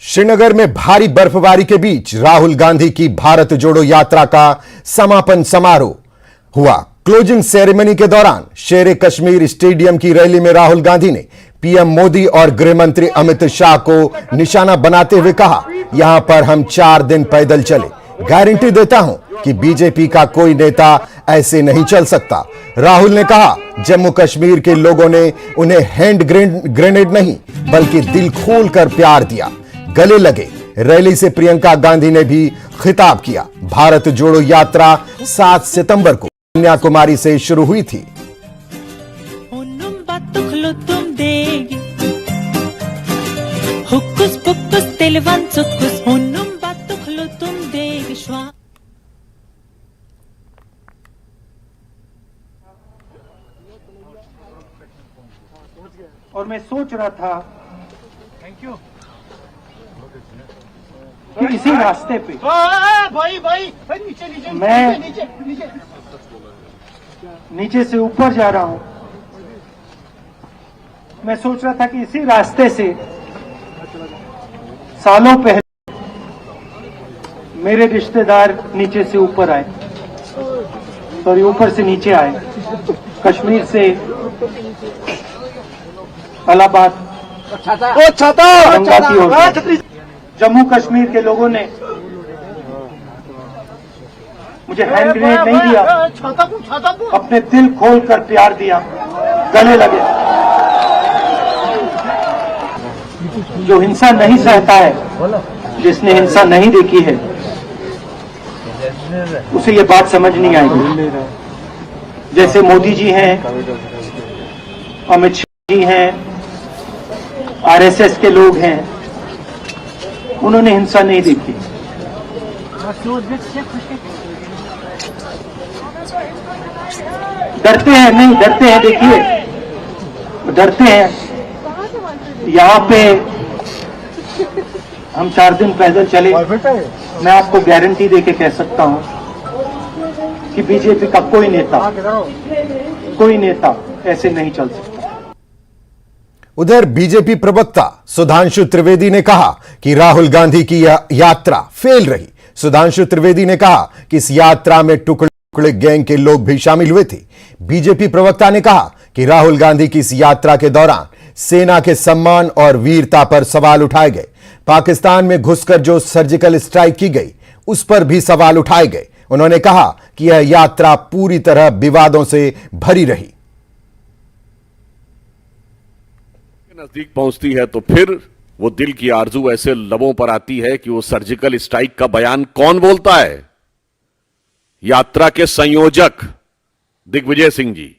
श्रीनगर में भारी बर्फबारी के बीच राहुल गांधी की भारत जोड़ो यात्रा का समापन समारोह हुआ। क्लोजिंग सेरेमनी के दौरान शेर कश्मीर स्टेडियम की रैली में राहुल गांधी ने पीएम मोदी और गृह मंत्री अमित शाह को निशाना बनाते हुए कहा, यहां पर हम 4 दिन पैदल चले, गारंटी देता हूं कि बीजेपी का कोई नेता ऐसे नहीं चल सकता। राहुल ने कहा, जम्मू कश्मीर के लोगों ने उन्हें हैंड ग्रेनेड नहीं बल्कि दिल खोलकर प्यार दिया, गले लगे। रैली से प्रियंका गांधी ने भी खिताब किया। भारत जोड़ो यात्रा 7 सितंबर को कन्याकुमारी से शुरू हुई थी। और मैं सोच रहा था, थैंक यू, कि इसी रास्ते पे भाई नीचे मैं नीचे से ऊपर जा रहा हूं। मैं सोच रहा था कि इसी रास्ते से सालों पहले मेरे रिश्तेदार नीचे से ऊपर आए, सॉरी ऊपर से नीचे आए, कश्मीर से इलाहाबाद की ओर। जम्मू कश्मीर के लोगों ने मुझे हैंड ग्रेनेड नहीं दिया, अपने दिल खोलकर प्यार दिया, गले लगे। जो हिंसा नहीं सहता है, जिसने हिंसा नहीं देखी है, उसे ये बात समझ नहीं आएगी। जैसे मोदी जी हैं, अमित शाह जी हैं, आरएसएस के लोग हैं, उन्होंने हिंसा नहीं देखी। डरते हैं, नहीं डरते हैं, देखिए डरते हैं। यहाँ पे हम 4 दिन पैदल चले। मैं आपको गारंटी देके कह सकता हूं कि बीजेपी का कोई नेता ऐसे नहीं चल सकता। उधर बीजेपी प्रवक्ता सुधांशु त्रिवेदी ने कहा कि राहुल गांधी की यह यात्रा फेल रही। सुधांशु त्रिवेदी ने कहा कि इस यात्रा में टुकड़े गैंग के लोग भी शामिल हुए थे। बीजेपी प्रवक्ता ने कहा कि राहुल गांधी की इस यात्रा के दौरान सेना के सम्मान और वीरता पर सवाल उठाए गए। पाकिस्तान में घुसकर जो सर्जिकल स्ट्राइक की गई, उस पर भी सवाल उठाए गए। उन्होंने कहा कि यह यात्रा पूरी तरह विवादों से भरी रही। नजदीक पहुंचती है तो फिर वो दिल की आरजू ऐसे लबों पर आती है कि वो सर्जिकल स्ट्राइक का बयान कौन बोलता है? यात्रा के संयोजक दिग्विजय सिंह जी।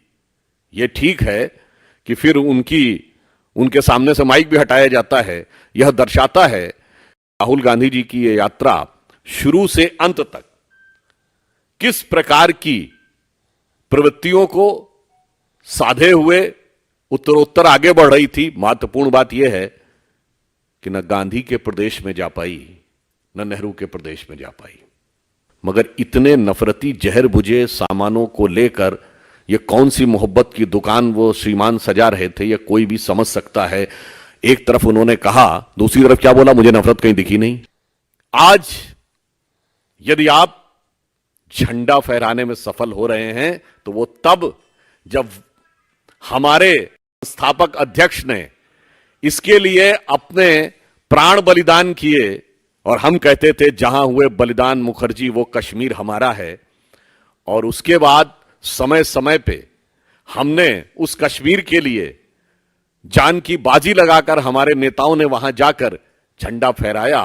ये ठीक है कि फिर उनके सामने से माइक भी हटाया जाता है। यह दर्शाता है राहुल गांधी जी की यह यात्रा शुरू से अंत तक किस प्रकार की प्रवृत्तियों को साधे हुए उत्तरोत्तर आगे बढ़ रही थी। महत्वपूर्ण बात यह है कि न गांधी के प्रदेश में जा पाई, न नेहरू के प्रदेश में जा पाई। मगर इतने नफरती जहर बुझे सामानों को लेकर यह कौन सी मोहब्बत की दुकान वो श्रीमान सजा रहे थे, यह कोई भी समझ सकता है। एक तरफ उन्होंने कहा, दूसरी तरफ क्या बोला, मुझे नफरत कहीं दिखी नहीं। आज यदि आप झंडा फहराने में सफल हो रहे हैं तो वो तब जब हमारे संस्थापक अध्यक्ष ने इसके लिए अपने प्राण बलिदान किए और हम कहते थे जहां हुए बलिदान मुखर्जी वो कश्मीर हमारा है। और उसके बाद समय समय पे हमने उस कश्मीर के लिए जान की बाजी लगाकर हमारे नेताओं ने वहां जाकर झंडा फहराया।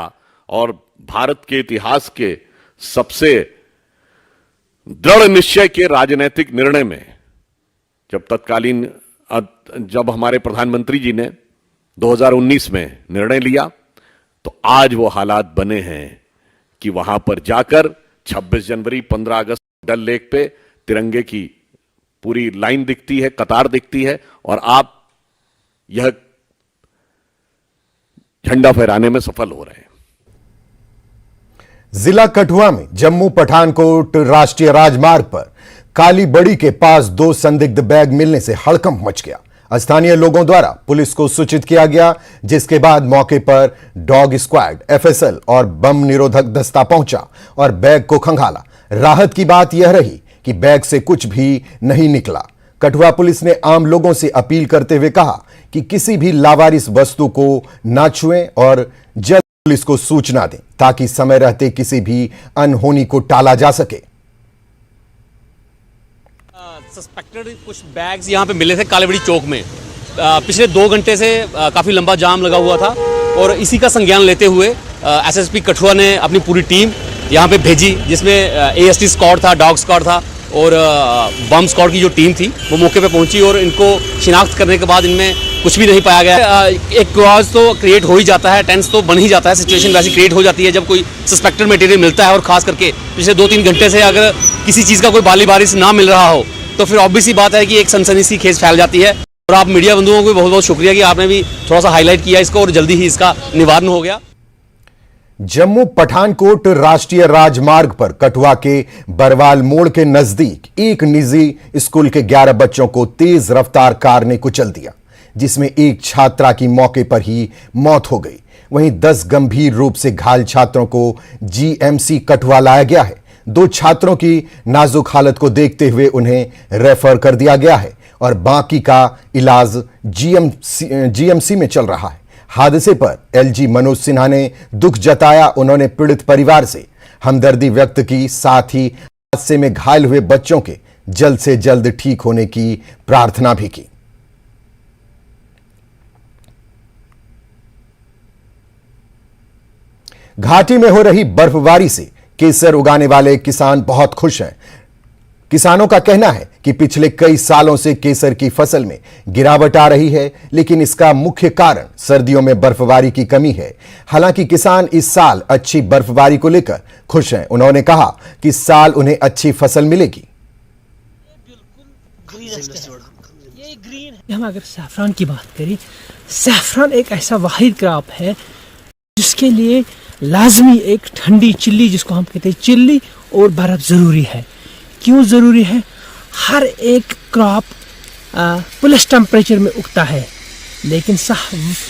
और भारत के इतिहास के सबसे दृढ़ निश्चय के राजनीतिक निर्णय में जब हमारे प्रधानमंत्री जी ने 2019 में निर्णय लिया, तो आज वो हालात बने हैं कि वहां पर जाकर 26 जनवरी 15 अगस्त डल लेक पे तिरंगे की पूरी लाइन दिखती है, कतार दिखती है, और आप यह झंडा फहराने में सफल हो रहे हैं। जिला कठुआ में जम्मू पठानकोट राष्ट्रीय राजमार्ग पर काली बड़ी के पास 2 संदिग्ध बैग मिलने से हड़कंप मच गया। स्थानीय लोगों द्वारा पुलिस को सूचित किया गया, जिसके बाद मौके पर डॉग स्क्वाड, एफएसएल और बम निरोधक दस्ता पहुंचा और बैग को खंगाला। राहत की बात यह रही कि बैग से कुछ भी नहीं निकला। कठुआ पुलिस ने आम लोगों से अपील करते हुए कहा कि किसी भी लावारिस वस्तु को ना छुएं और जल्द पुलिस को सूचना दें ताकि समय रहते किसी भी अनहोनी को टाला जा सके। सस्पेक्टेड कुछ बैग्स यहाँ पे मिले थे कालीबड़ी चौक में। पिछले 2 घंटे से काफ़ी लंबा जाम लगा हुआ था और इसी का संज्ञान लेते हुए एसएसपी कठुआ ने अपनी पूरी टीम यहाँ पे भेजी, जिसमें एएसटी स्क्वाड था, डॉग स्क्वाड था और बम स्क्वाड की जो टीम थी वो मौके पे पहुंची और इनको शिनाख्त करने के बाद इनमें कुछ भी नहीं पाया गया। एक क्लॉज तो क्रिएट हो ही जाता है, टेंस तो बन ही जाता है, सिचुएशन वैसी क्रिएट हो जाती है जब कोई सस्पेक्टेड मटेरियल मिलता है और खास करके पिछले 2-3 घंटे से अगर किसी चीज़ का कोई बाली बारिश ना मिल रहा हो तो फिर ऑब्वियस सी बात है कि एक सनसनी सी खेज फैल जाती है। और आप मीडिया बंधुओं को भी बहुत बहुत शुक्रिया कि आपने भी थोड़ा सा हाईलाइट किया इसको और जल्दी ही इसका निवारण हो गया। जम्मू पठानकोट राष्ट्रीय राजमार्ग पर कठुआ के बरवाल मोड़ के नजदीक एक निजी स्कूल के 11 बच्चों को तेज रफ्तार कार ने कुचल दिया, जिसमें एक छात्रा की मौके पर ही मौत हो गई। वहीं 10 गंभीर रूप से घायल छात्रों को जीएमसी कठुआ लाया गया है। 2 छात्रों की नाजुक हालत को देखते हुए उन्हें रेफर कर दिया गया है और बाकी का इलाज जीएमसी में चल रहा है। हादसे पर एलजी मनोज सिन्हा ने दुख जताया। उन्होंने पीड़ित परिवार से हमदर्दी व्यक्त की, साथ ही हादसे में घायल हुए बच्चों के जल्द से जल्द ठीक होने की प्रार्थना भी की। घाटी में हो रही बर्फबारी से केसर उगाने वाले किसान बहुत खुश हैं। किसानों का कहना है कि पिछले कई सालों से केसर की फसल में गिरावट आ रही है, लेकिन इसका मुख्य कारण सर्दियों में बर्फबारी की कमी है। हालांकि किसान इस साल अच्छी बर्फबारी को लेकर खुश हैं। उन्होंने कहा कि इस साल उन्हें अच्छी फसल मिलेगी। हम अगर सैफरान की बात करें, सैफरान एक ऐसा वाहिद क्रॉप है जिसके लिए लाजमी एक ठंडी चिल्ली, जिसको हम कहते हैं चिल्ली, और बर्फ ज़रूरी है। क्यों ज़रूरी है? हर एक क्रॉप प्लस टेम्परेचर में उगता है, लेकिन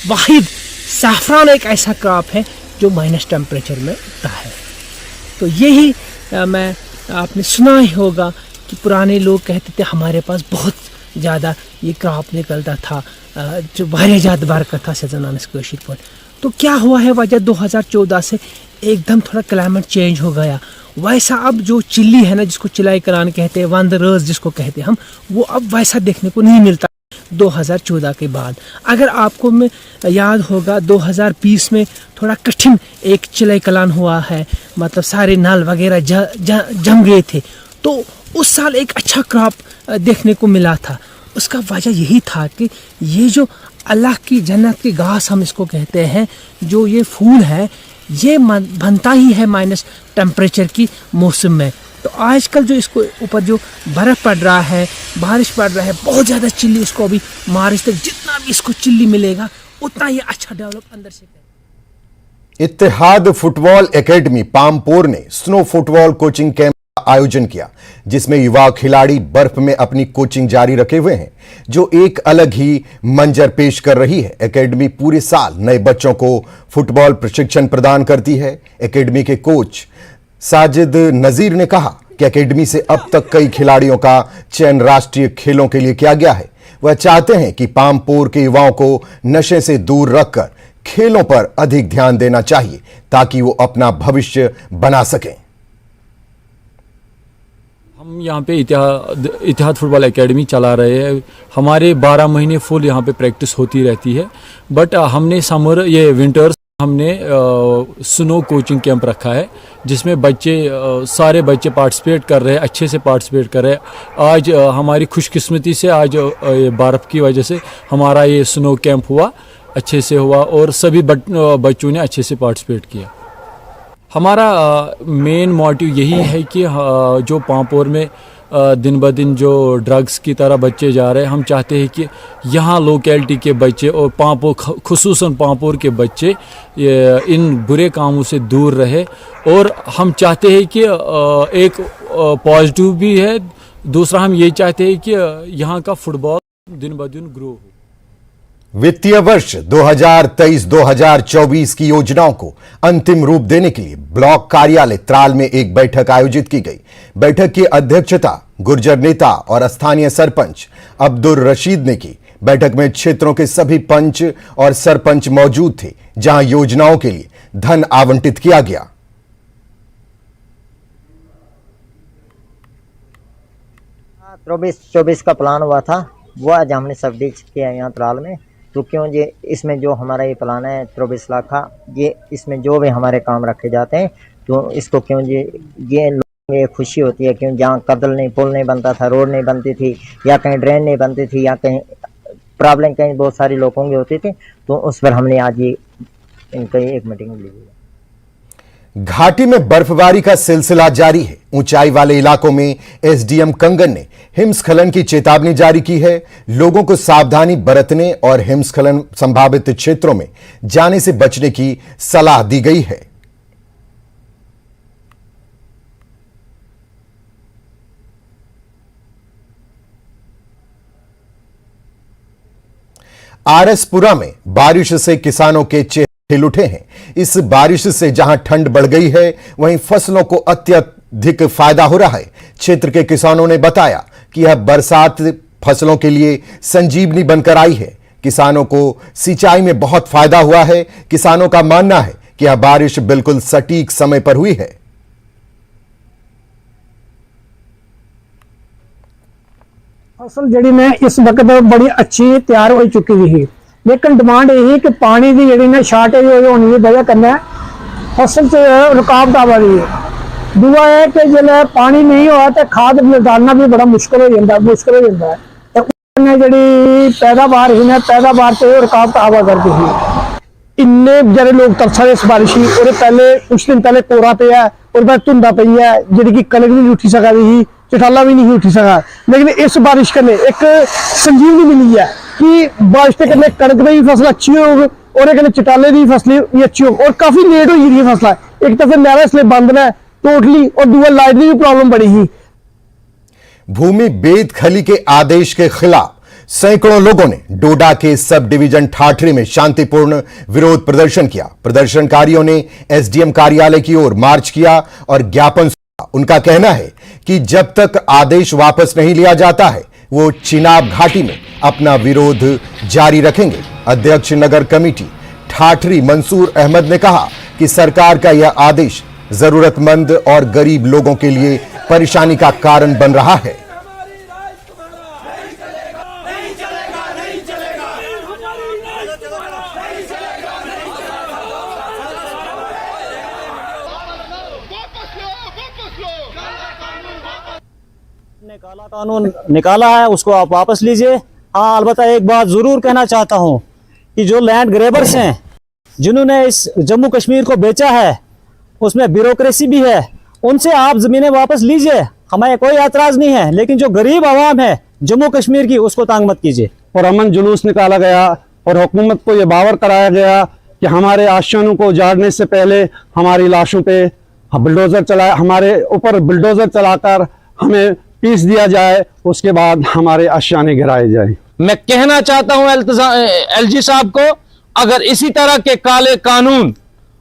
वाहिद सैफरान एक ऐसा क्रॉप है जो माइनस टेम्परेचर में उगता है। तो यही मैं आपने सुना ही होगा कि पुराने लोग कहते थे हमारे पास बहुत ज़्यादा ये क्रॉप निकलता था, जो वारिया ज़्यादा बरकत था सेजन स्क्वेयर पर। तो क्या हुआ है वजह 2014 से एकदम थोड़ा क्लाइमेट चेंज हो गया। वैसा अब जो चिल्ली है ना, जिसको चिलाई करान कहते हैं, वंदरर्स जिसको कहते हैं हम, वो अब वैसा देखने को नहीं मिलता 2014 के बाद। अगर आपको में याद होगा 2020 में थोड़ा कठिन एक चिलाई कलान हुआ है, मतलब सारे नाल वगैरह जम गए थे, तो उस साल एक अच्छा क्रॉप देखने को मिला था। उसका वजह यही था कि ये जो अल्लाह की जन्नत की घास हम इसको कहते हैं, जो ये फूल है, ये बनता ही है माइनस टेम्परेचर की मौसम में। तो आजकल जो इसको ऊपर जो बर्फ़ पड़ रहा है, बारिश पड़ रहा है, बहुत ज़्यादा चिल्ली, इसको अभी मार्च तक जितना भी इसको चिल्ली मिलेगा उतना ये अच्छा डेवलप अंदर से करेगा। इत्तेहाद फुटबॉल एकेडमी पामपोर ने स्नो फुटबॉल कोचिंग कैंप आयोजन किया, जिसमें युवा खिलाड़ी बर्फ में अपनी कोचिंग जारी रखे हुए हैं, जो एक अलग ही मंजर पेश कर रही है। एकेडमी पूरे साल नए बच्चों को फुटबॉल प्रशिक्षण प्रदान करती है। एकेडमी के कोच साजिद नजीर ने कहा कि एकेडमी से अब तक कई खिलाड़ियों का चयन राष्ट्रीय खेलों के लिए किया गया है। वह चाहते हैं कि पामपोर के युवाओं को नशे से दूर रखकर खेलों पर अधिक ध्यान देना चाहिए ताकि वो अपना भविष्य बना सकें। हम यहाँ पे इतिहाद फुटबॉल एकेडमी चला रहे हैं। हमारे 12 महीने फुल यहाँ पे प्रैक्टिस होती रहती है, बट हमने समर ये विंटर्स हमने स्नो कोचिंग कैंप रखा है, जिसमें बच्चे सारे बच्चे पार्टिसिपेट कर रहे हैं, अच्छे से पार्टिसिपेट कर रहे हैं। आज हमारी खुशकिस्मती से आज बर्फ़ की वजह से हमारा ये स्नो कैंप हुआ, अच्छे से हुआ और सभी बच्चों ने अच्छे से पार्टिसिपेट किया। हमारा मेन मोटिव यही है कि जो पामपोर में दिन ब दिन जो ड्रग्स की तरह बच्चे जा रहे हैं, हम चाहते हैं कि यहाँ लोकेलिटी के बच्चे और पामपोर खुसूसन पामपोर के बच्चे इन बुरे कामों से दूर रहे। और हम चाहते हैं कि एक पॉजिटिव भी है, दूसरा हम ये चाहते हैं कि यहाँ का फुटबॉल दिन ब दिन ग्रो हो। वित्तीय वर्ष 2023-2024 की योजनाओं को अंतिम रूप देने के लिए ब्लॉक कार्यालय त्राल में एक बैठक आयोजित की गई। बैठक की अध्यक्षता गुर्जर नेता और स्थानीय सरपंच अब्दुल रशीद ने की। बैठक में क्षेत्रों के सभी पंच और सरपंच मौजूद थे, जहां योजनाओं के लिए धन आवंटित किया गया। 23-24 का प्लान हुआ था, वो आज हमने सबडिविजन किया यहाँ त्राल में। तो क्यों ये इसमें जो हमारा ये प्लान है 24 लाख का, ये इसमें जो भी हमारे काम रखे जाते हैं तो इसको क्यों ये लोगों में खुशी होती है। क्यों जहाँ कदल नहीं, पुल नहीं बनता था, रोड नहीं बनती थी, या कहीं ड्रेन नहीं बनती थी, या कहीं प्रॉब्लम कहीं बहुत सारी लोगों की होती थी, तो उस पर हमने आज ये इनका एक मीटिंग ली है। घाटी में बर्फबारी का सिलसिला जारी है। ऊंचाई वाले इलाकों में एसडीएम कंगन ने हिमस्खलन की चेतावनी जारी की है। लोगों को सावधानी बरतने और हिमस्खलन संभावित क्षेत्रों में जाने से बचने की सलाह दी गई है। आरएसपुरा में बारिश से किसानों के चेहरे खिल उठे हैं। इस बारिश से जहां ठंड बढ़ गई है, वहीं फसलों को अत्यधिक फायदा हो रहा है। क्षेत्र के किसानों ने बताया कि यह बरसात फसलों के लिए संजीवनी बनकर आई है। किसानों को सिंचाई में बहुत फायदा हुआ है। किसानों का मानना है कि यह बारिश बिल्कुल सटीक समय पर हुई है। फसल जी ने इस वक्त बड़ी अच्छी तैयार हो चुकी थी, लेकिन डिमांड यही कि पानी की जी शार्टेज होने की वजह कन्नै फसल से रुकावट आ रही है। दूआ है कि जिसले पानी नहीं हुआ तो खाद डालना भी बड़ा मुश्किल हो जाता है। जी पैदावार ही ना, पैदावार से रुकावट आवा करती थी। इन्ने बेचारे लोग तरसा इस बारिश ही, और पहले कुछ दिन पहले कोरा पिया और बाद धुंधा पई है, जी कनक भी नहीं उठी सका दी, चटाला भी नहीं उठी सका। लेकिन इस बारिश कन्नै एक संजीवनी मिली है कि बारिश के कन्नै कनक की फसल अच्छी होगी और एक चटाले की फसल भी अच्छी होगी, और काफी लेट हो गई फसल। एक तो फिर नहर इसलिए बंद ने टोटली, और दूसरा लाइट की भी प्रॉब्लम बड़ी ही। भूमि बेदखली के आदेश के खिलाफ सैकड़ों लोगों ने डोडा के सब डिवीजन ठाठरी में शांतिपूर्ण विरोध प्रदर्शन किया। प्रदर्शनकारियों ने एसडीएम कार्यालय की ओर मार्च किया और ज्ञापन सौंपा। उनका कहना है कि जब तक आदेश वापस नहीं लिया जाता है, वो चिनाब घाटी में अपना विरोध जारी रखेंगे। अध्यक्ष नगर कमेटी ठाठरी मंसूर अहमद ने कहा कि सरकार का यह आदेश जरूरतमंद और गरीब लोगों के लिए परेशानी का कारण बन रहा है। काला कानून निकाला है, उसको आप वापस लीजिए। हाँ, अलबत्ता एक बात जरूर कहना चाहता हूँ कि जो लैंड ग्रेबर्स हैं, जिन्होंने इस जम्मू कश्मीर को बेचा है, उसमें ब्यूरोक्रेसी भी है, उनसे आप जमीनें वापस लीजिए, हमें कोई एतराज नहीं है। लेकिन जो गरीब आवाम है जम्मू कश्मीर की, उसको तंग मत कीजिए। और अमन जुलूस निकाला गया और हुकूमत को यह बावर कराया गया कि हमारे आशियानों को उजाड़ने से पहले हमारी लाशों पे बुलडोजर चला, हमारे ऊपर बुलडोजर चलाकर हमें पीस दिया जाए, उसके बाद हमारे आशियाने गिराए जाए। मैं कहना चाहता हूं एलजी साहब को, अगर इसी तरह के काले कानून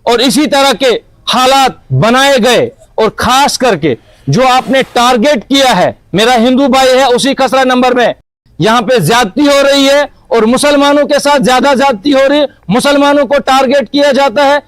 और इसी तरह के हालात बनाए गए, और खास करके जो आपने टारगेट किया है, मेरा हिंदू भाई है उसी खसरा नंबर में, यहां पे ज्यादती हो रही है और मुसलमानों के साथ ज्यादा ज्यादती हो रही है, मुसलमानों को टारगेट किया जाता है।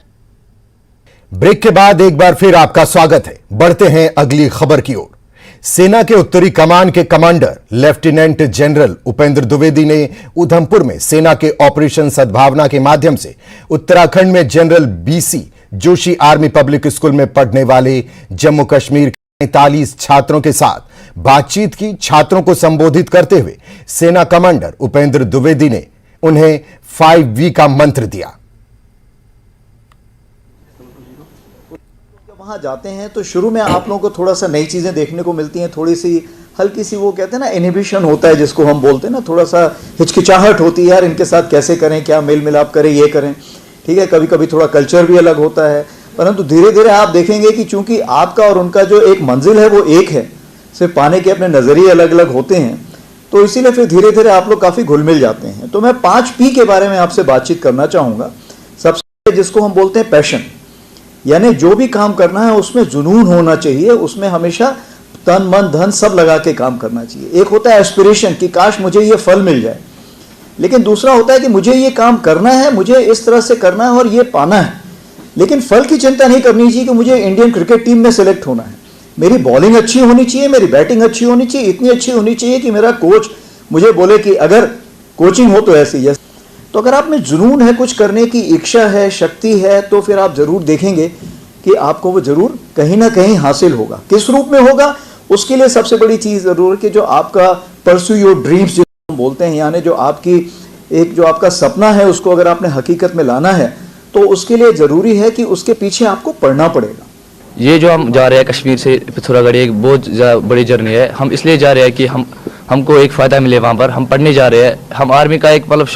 ब्रेक के बाद एक बार फिर आपका स्वागत है। बढ़ते हैं अगली खबर की ओर। सेना के उत्तरी कमान के commander lieutenant general Upendra Dwivedi ने उधमपुर में सेना के ऑपरेशन सद्भावना के माध्यम से उत्तराखंड में general BC Joshi army public school में पढ़ने वाले जम्मू कश्मीर के 45 छात्रों के साथ बातचीत की। छात्रों को संबोधित करते हुए सेना कमांडर उपेंद्र द्विवेदी ने उन्हें 5V का मंत्र दिया। वहाँ जाते हैं तो शुरू में आप लोगों को थोड़ा सा नई चीज़ें देखने को मिलती हैं, थोड़ी सी हल्की सी वो कहते हैं ना इनहिबिशन होता है जिसको हम बोलते हैं ना, थोड़ा सा हिचकिचाहट होती है यार, इनके साथ कैसे करें, क्या मेल मिलाप करें, ये करें, ठीक है। कभी कभी थोड़ा कल्चर भी अलग होता है, परंतु धीरे धीरे आप देखेंगे कि चूंकि आपका और उनका जो एक मंजिल है वो एक है, सिर्फ पाने के अपने नज़रिए अलग अलग होते हैं, तो इसीलिए फिर धीरे धीरे आप लोग काफी घुल मिल जाते हैं। तो मैं 5P के बारे में आपसे बातचीत करना चाहूंगा। सबसे पहले जिसको हम बोलते हैं पैशन, यानी जो भी काम करना है उसमें जुनून होना चाहिए, उसमें हमेशा तन मन धन सब लगा के काम करना चाहिए। एक होता है एस्पिरेशन कि काश मुझे ये फल मिल जाए, लेकिन दूसरा होता है कि मुझे ये काम करना है, मुझे इस तरह से करना है और ये पाना है, लेकिन फल की चिंता नहीं करनी चाहिए कि मुझे इंडियन क्रिकेट टीम में सेलेक्ट होना है, मेरी बॉलिंग अच्छी होनी चाहिए, मेरी बैटिंग अच्छी होनी चाहिए, इतनी अच्छी होनी चाहिए कि मेरा कोच मुझे बोले कि अगर कोचिंग हो तो ऐसी है। तो अगर आप में जुनून है, कुछ करने की इच्छा है, शक्ति है, तो फिर आप जरूर देखेंगे कि आपको वो जरूर कहीं ना कहीं हासिल होगा। किस रूप में होगा, उसके लिए सबसे बड़ी चीज जरूर है कि जो आपका परस्यू योर ड्रीम्स जिसको हम बोलते हैं, यानी जो आपकी एक जो आपका सपना है उसको अगर आपने हकीकत में लाना है तो उसके लिए जरूरी है कि उसके पीछे आपको पढ़ना पड़ेगा। ये जो हम जा रहे हैं कश्मीर से पिथौरागढ़, एक बहुत बड़ी जर्नी है। हम इसलिए जा रहे हैं कि हमको एक फ़ायदा मिले वहाँ पर। हम पढ़ने जा रहे हैं। हम आर्मी का एक मतलब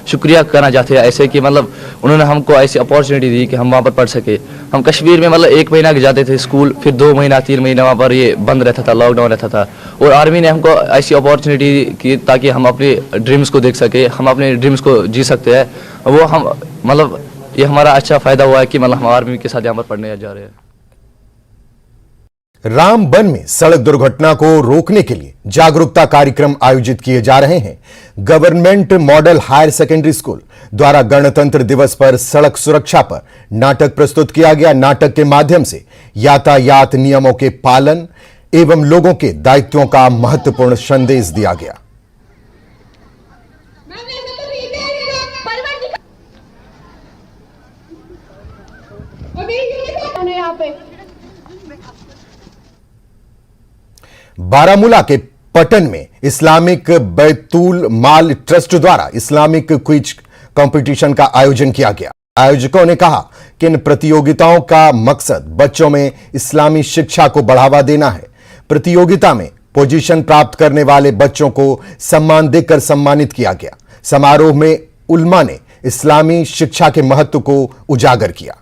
शुक्रिया करना चाहते हैं, ऐसे कि मतलब उन्होंने हमको ऐसी अपॉर्चुनिटी दी कि हम वहाँ पर पढ़ सके। हम कश्मीर में मतलब 1 महीना जाते थे स्कूल, फिर 2 महीना 3 महीना वहाँ पर ये बंद रहता था, लॉकडाउन रहता था, और आर्मी ने हमको ऐसी अपॉर्चुनिटी की ताकि हम अपने ड्रीम्स को देख सके, हम अपने ड्रीम्स को जी सकते हैं। वो हम मतलब ये हमारा अच्छा फ़ायदा हुआ है कि मतलब हम आर्मी के साथ यहाँ पर पढ़ने जा रहे हैं। रामबन में सड़क दुर्घटना को रोकने के लिए जागरूकता कार्यक्रम आयोजित किए जा रहे हैं। Government model higher secondary school द्वारा गणतंत्र दिवस पर सड़क सुरक्षा पर नाटक प्रस्तुत किया गया। नाटक के माध्यम से यातायात नियमों के पालन एवं लोगों के दायित्वों का महत्वपूर्ण संदेश दिया गया। बारामूला के पटन में इस्लामिक बैतूल माल ट्रस्ट द्वारा इस्लामिक क्विज कंपटीशन का आयोजन किया गया। आयोजकों ने कहा कि इन प्रतियोगिताओं का मकसद बच्चों में इस्लामी शिक्षा को बढ़ावा देना है। प्रतियोगिता में पोजीशन प्राप्त करने वाले बच्चों को सम्मान देकर सम्मानित किया गया। समारोह में उल्मा ने इस्लामी शिक्षा के महत्व को उजागर किया।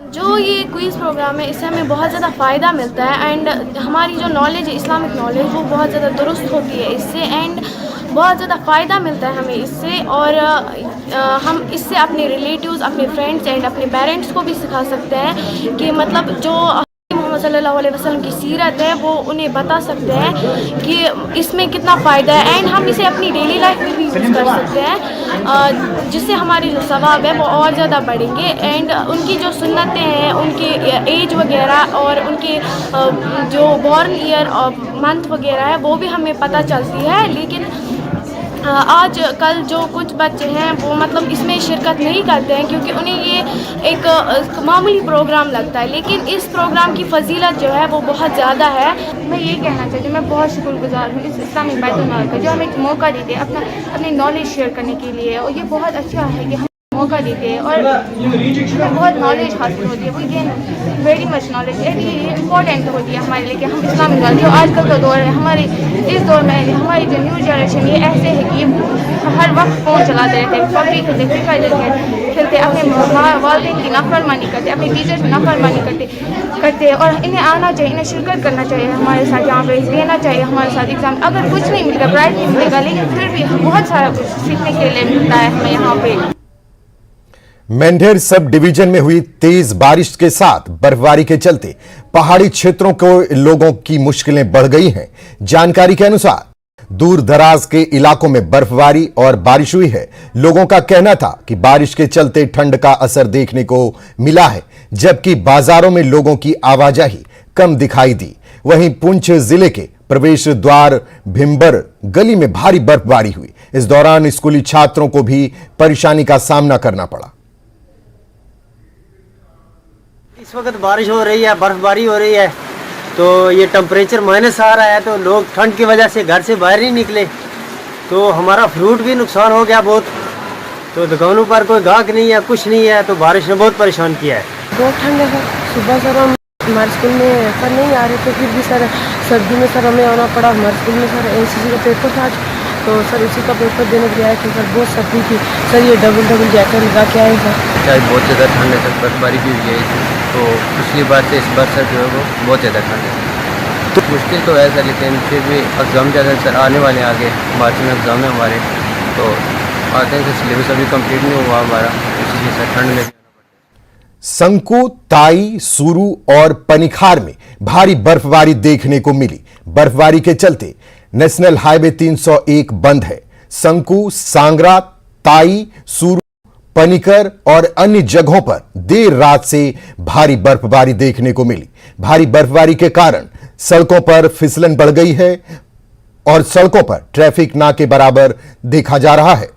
जो ये क्विज़ प्रोग्राम है, इससे हमें बहुत ज़्यादा फ़ायदा मिलता है एंड हमारी जो नॉलेज है, इस्लामिक नॉलेज, वो बहुत ज़्यादा दुरुस्त होती है इससे एंड बहुत ज़्यादा फ़ायदा मिलता है हमें इससे। और हम इससे अपने रिलेटिव्स, अपने फ्रेंड्स एंड अपने पेरेंट्स को भी सिखा सकते हैं कि मतलब जो मोहम्मद सल्लल्लाहु अलैहि वसल्लम की सीरत है वो उन्हें बता सकते हैं कि इसमें कितना फ़ायदा है एंड हम इसे अपनी डेली लाइफ में भी यूज़ कर सकते हैं, जिससे हमारे जो सवाब है वो और ज़्यादा बढ़ेंगे एंड उनकी जो सुन्नतें हैं, उनके एज वगैरह और उनके जो बॉर्न ईयर और मंथ वगैरह है वो भी हमें पता चलती है। लेकिन आज कल जो कुछ बच्चे हैं वो मतलब इसमें शिरकत नहीं करते हैं क्योंकि उन्हें ये एक मामूली प्रोग्राम लगता है, लेकिन इस प्रोग्राम की फजीलत जो है वो बहुत ज़्यादा है। मैं ये कहना चाहती हूँ, मैं बहुत शुक्रगुजार हूँ इस इस्लामिक बैतुल माल का जो हमें एक मौका देते हैं अपनी नॉलेज शेयर करने के लिए, और ये बहुत अच्छा है कि हम मौका देते हैं और बहुत नॉलेज हासिल होती है। वो ये वेरी मच नॉलेज है, ये इम्पोर्टेंट होती है हमारे लिए कि हम इस्लामिक नॉलेज जो आजकल का दौर है, हमारे इस दौर में हमारी जो न्यू जनरेशन ये ऐसे है कि हर वक्त फ़ोन चलाते रहते हैं, पबजी खेलते, फ्री फायर खेलते, अपने वालिदैन की नाफरमानी करते, अपने टीचर की नाफरमानी करते हैं। और इन्हें आना चाहिए, इन्हें शिरकत करना चाहिए हमारे साथ, यहाँ पे देना चाहिए हमारे साथ एग्ज़ाम। अगर कुछ नहीं मिलेगा, प्राइज़ नहीं मिलेगा, लेकिन फिर भी बहुत सारा कुछ सीखने के लिए मिलता है हमें यहाँ पे। मेंढेर सब डिवीजन में हुई तेज बारिश के साथ बर्फबारी के चलते पहाड़ी क्षेत्रों के लोगों की मुश्किलें बढ़ गई हैं। जानकारी के अनुसार दूर दराज के इलाकों में बर्फबारी और बारिश हुई है। लोगों का कहना था कि बारिश के चलते ठंड का असर देखने को मिला है, जबकि बाजारों में लोगों की आवाजाही कम दिखाई दी। वहीं पुंछ जिले के प्रवेश द्वार भिम्बर गली में भारी बर्फबारी हुई। इस दौरान स्कूली छात्रों को भी परेशानी का सामना करना पड़ा। इस वक्त बारिश हो रही है, बर्फबारी हो रही है, तो ये टेम्परेचर माइनस आ रहा है, तो लोग ठंड की वजह से घर से बाहर नहीं निकले, तो हमारा फ्रूट भी नुकसान हो गया बहुत, तो दुकानों पर कोई गाहक नहीं है, कुछ नहीं है, तो बारिश ने बहुत परेशान किया है। बहुत ठंड है सर। सुबह सर हम हमारे स्कूल में सर नहीं आ रहे थे, फिर भी सर सर्दी में सर हमें आना पड़ा। हमारे स्कूल में सर NCC का पेपर था, तो सर उसी का पेपर देने के लिए आए थे सर। बहुत सर्दी थी सर, ये डबल जैकेट लगा के आए सर। बहुत ज़्यादा ठंड है सर, बर्फबारी भी हुई है, तो पिछली बार से इस बार सर जो है वो बहुत ज़्यादा ठंड है। तो मुश्किल तो है सर, लेकिन फिर भी एग्ज़ाम ज़्यादा सर आने वाले हैं आगे, मार्च में एग्ज़ाम है हमारे, तो आते हैं सर। सिलेबस अभी कंप्लीट नहीं हुआ हमारा, इसलिए सर ठंड में। संकू, ताई, सूरू और पनिखार में भारी बर्फबारी देखने को मिली। बर्फबारी के चलते नेशनल हाईवे 301 बंद है। संकू, सांगरा, ताई, सूरू, पनिकर और अन्य जगहों पर देर रात से भारी बर्फबारी देखने को मिली। भारी बर्फबारी के कारण सड़कों पर फिसलन बढ़ गई है और सड़कों पर ट्रैफिक ना के बराबर देखा जा रहा है।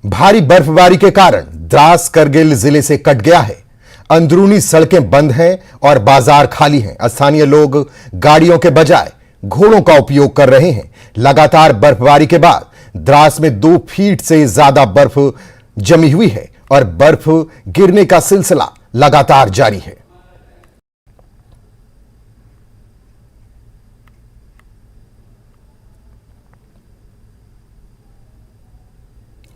भारी बर्फबारी के कारण द्रास करगिल जिले से कट गया है। अंदरूनी सड़कें बंद हैं और बाजार खाली हैं। स्थानीय लोग गाड़ियों के बजाय घोड़ों का उपयोग कर रहे हैं। लगातार बर्फबारी के बाद द्रास में 2 फीट से ज्यादा बर्फ जमी हुई है और बर्फ गिरने का सिलसिला लगातार जारी है।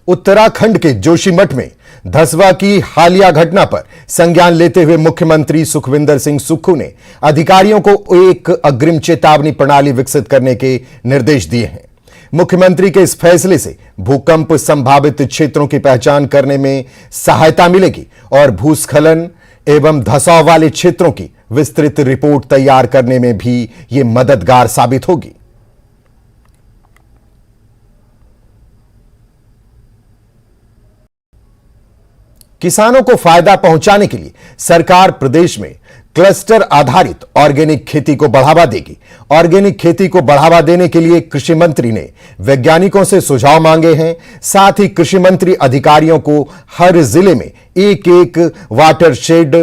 उत्तराखंड के जोशीमठ में धसवा की हालिया घटना पर संज्ञान लेते हुए मुख्यमंत्री सुखविंदर सिंह सुक्खू ने अधिकारियों को एक अग्रिम चेतावनी प्रणाली विकसित करने के निर्देश दिए हैं। मुख्यमंत्री के इस फैसले से भूकंप संभावित क्षेत्रों की पहचान करने में सहायता मिलेगी और भूस्खलन एवं धसाव वाले क्षेत्रों की विस्तृत रिपोर्ट तैयार करने में भी यह मददगार साबित होगी। किसानों को फायदा पहुंचाने के लिए सरकार प्रदेश में क्लस्टर आधारित ऑर्गेनिक खेती को बढ़ावा देगी। ऑर्गेनिक खेती को बढ़ावा देने के लिए कृषि मंत्री ने वैज्ञानिकों से सुझाव मांगे हैं। साथ ही कृषि मंत्री अधिकारियों को हर जिले में एक वाटरशेड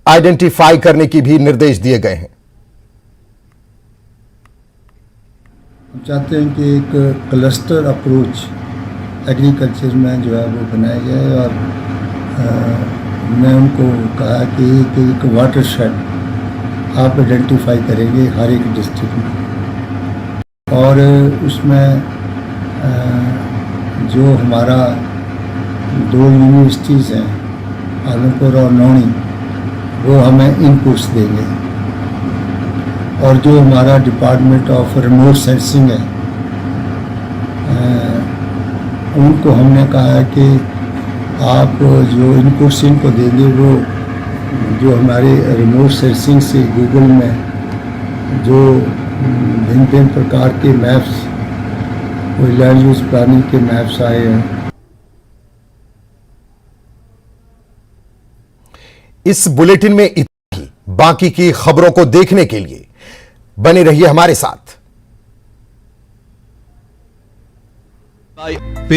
आइडेंटिफाई करने की भी निर्देश दिए गए हैं। हम चाहते हैं कि एक क्लस्टर अप्रोच एग्रीकल्चर में जो है वो बनाया जाए और मैं उनको कहा कि एक वाटरशेड आप आइडेंटिफाई करेंगे हर एक डिस्ट्रिक्ट में और उसमें जो हमारा 2 यूनिवर्सिटीज़ हैं आलमपुर और नौणी, वो हमें इनपुट्स देंगे और जो हमारा डिपार्टमेंट ऑफ रिमोट सेंसिंग है उनको हमने कहा है कि आप जो इनपुट्स इनको देंगे वो जो हमारे रिमोट सेंसिंग से गूगल में जो भिन्न प्रकार के मैप्स, कोई लैंड यूज प्लानिंग के मैप्स आए हैं। इस बुलेटिन में इतना ही। बाकी की खबरों को देखने के लिए बने रहिए हमारे साथ।